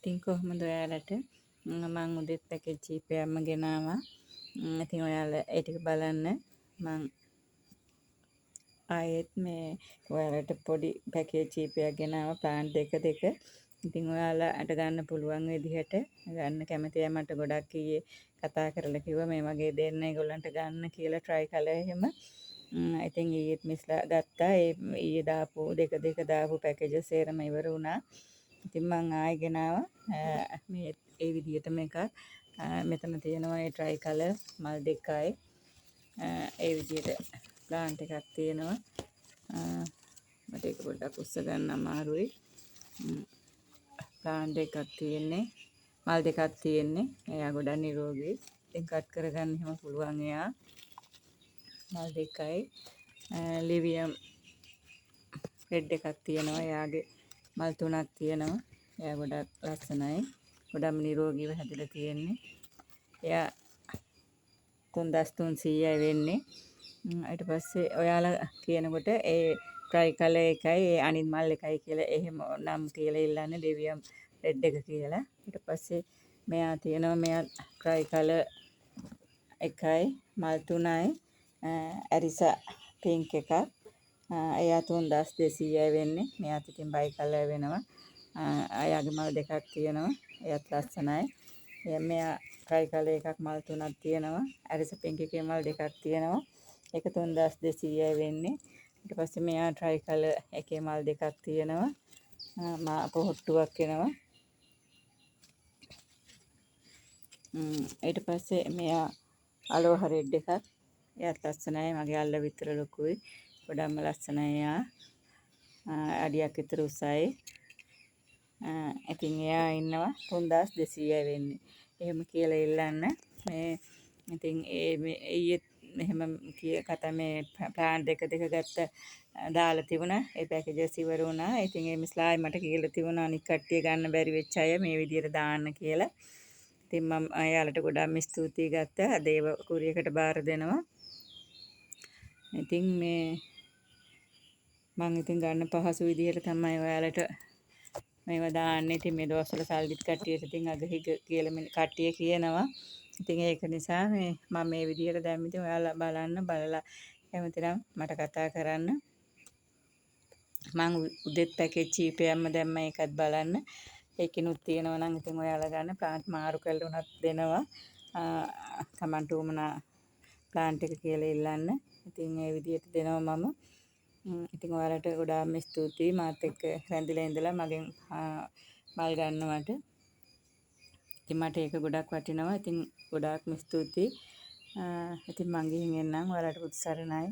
ඉතින් කොහොමද ඔයාලට මම උදෙත් පැකේජ් කීපයක්ම ගෙනාවා. ඉතින් ඔයාලා ඒ ටික බලන්න. මම ආයෙත් මේ ඔයාලට පොඩි පැකේජ් කීපයක් ගෙනාවා ප්ලාන්ට් දෙක. ඉතින් ඔයාලට ගන්න පුළුවන් විදිහට ගන්න කැමති අය මට ගොඩක් ඊයේ කතා කරලා කිව්වා මේ වගේ දෙන්න ඒගොල්ලන්ට ගන්න කියලා try කළා එහෙම. ඉතින් ඊයේත් මිස්ලා ගත්තා. ඒ ඊයේ දාපු දෙක දාපු පැකේජස් සේරම ඉවර වුණා. ඉතින් මං ආයෙ ගෙනාවා මේ ඒ විදිහටම එකක්. මෙතන තියෙනවා ඒ try colour මල් දෙකයි. ඒ විදිහට ප්ලාන්ට් එකක් තියෙනවා. මට ඒක පොඩ්ඩක් උස්ස ගන්න අමාරුයි. ප්ලාන්ට් එකක් තියෙන්නේ. මල් දෙකක් තියෙන්නේ. එයා ගොඩක් නිරෝගී. ඉතින් කට් කරගන්න එහෙම පුළුවන් එයා. මල් දෙකයි. ලිවියම් රෙඩ් එකක් තියෙනවා. එයාගේ මල් තුනක් තියෙනවා. එයා ගොඩක් ලස්සනයි. ගොඩක් නිරෝගීව හැදිලා තියෙන්නේ. එයා 3300යි වෙන්නේ. ඊට පස්සේ ඔයාලා කියනකොට ඒ ට්‍රයි කලර් එකයි ඒ අනිත් මල් එකයි කියලා එහෙම නම් කියලා ඉල්ලන්නේ ලිවියම් රෙඩ් එක කියලා. ඊට පස්සේ මෙයා තියෙනවා මෙයා ට්‍රයි කලර් එකයි මල් තුනයි ඇරිසා පින්ක් එකක්. එයා 3200යි වෙන්නේ. මෙයාත් ඉතින් බයි කලර් වෙනවා. එයාගේ මල් දෙකක් තියෙනවා. එයාත් ලස්සනයි. මෙයා ට්‍රයි කලර් එකක් මල් තුනක් තියෙනවා. ඇරිසා පින්ක් එකේ මල් දෙකක් තියෙනවා. ඒක 3200යි වෙන්නේ. ඊට පස්සේ මෙයා ට්‍රයි කලර් එකේ මල් දෙකක් තියෙනවා. පොහොට්ටුවක් වෙනවා. ඊට පස්සේ මෙයා අලෝහ රෙඩ් එකක්. එයාත් ලස්සනයි. මගේ අල්ල විතර ලොකුයි. ගොඩක්ම ලස්සනයි එයා. අඩියක් විතර උසයි. ඉතින් එයා ඉන්නවා 3200යි වෙන්නේ. එහෙම කියලා ඉල්ලන්න. මේ ඉතින් ඊයේ මෙහෙම කතා මේ ප්ලාන්ට් දෙක ගත්ත දාලා තිබුණා. ඒ පැකේජස් ඉවර වුණා. ඉතින් ඒ මිස්ලායි මට කියලා තිබුණා අනිත් කට්ටිය ගන්න බැරි වෙච්ච අය මේ විදියට දාන්න කියලා. ඉතින් මම එයාලට ගොඩාක් ස්තුතියි ගත්තා. අද ඒව කුරියකට බාර දෙනවා. ඉතින් මේ මම ඉතින් ගන්න පහසු විදියට තමයි ඔයාලට මේවා දාන්නේ. ඉතින් මේ දවස්වල සල්ලිත් කට්ටියට ඉතින් අගහිග කියලා කට්ටිය කියනවා. ඉතින් ඒක නිසා මම මේ විදියට දැම්ම. ඉතින් ඔයාලා බලලා කැමති නම් මට කතා කරන්න. මම උදෙත් පැකේජ් කීපයක්ම දැම්ම ඒකත් බලන්න. ඒකිනුත් තියෙනවා නම් ඉතින් ඔයාලා ගන්න ප්ලාන්ට් මාරු කරලා උනත් දෙනවා. තමන්ට උමනා ප්ලාන්ට් එක කියලා ඉල්ලන්න. ඉතින් ඒ විදියට දෙනවා මම. ඉතින් ඔයාලට ගොඩාක්ම ස්තුතියි මාත් එක්ක රැඳිලා ඉඳලා මගෙන් මල් ගන්නවට. ඉතින් මට ඒක ගොඩක් වටිනවා. ඉතින් ගොඩාක්ම ස්තුතියි. ඉතින් මං ගිහින් එන්නම්. ඔයාලට පුත් සරණයි.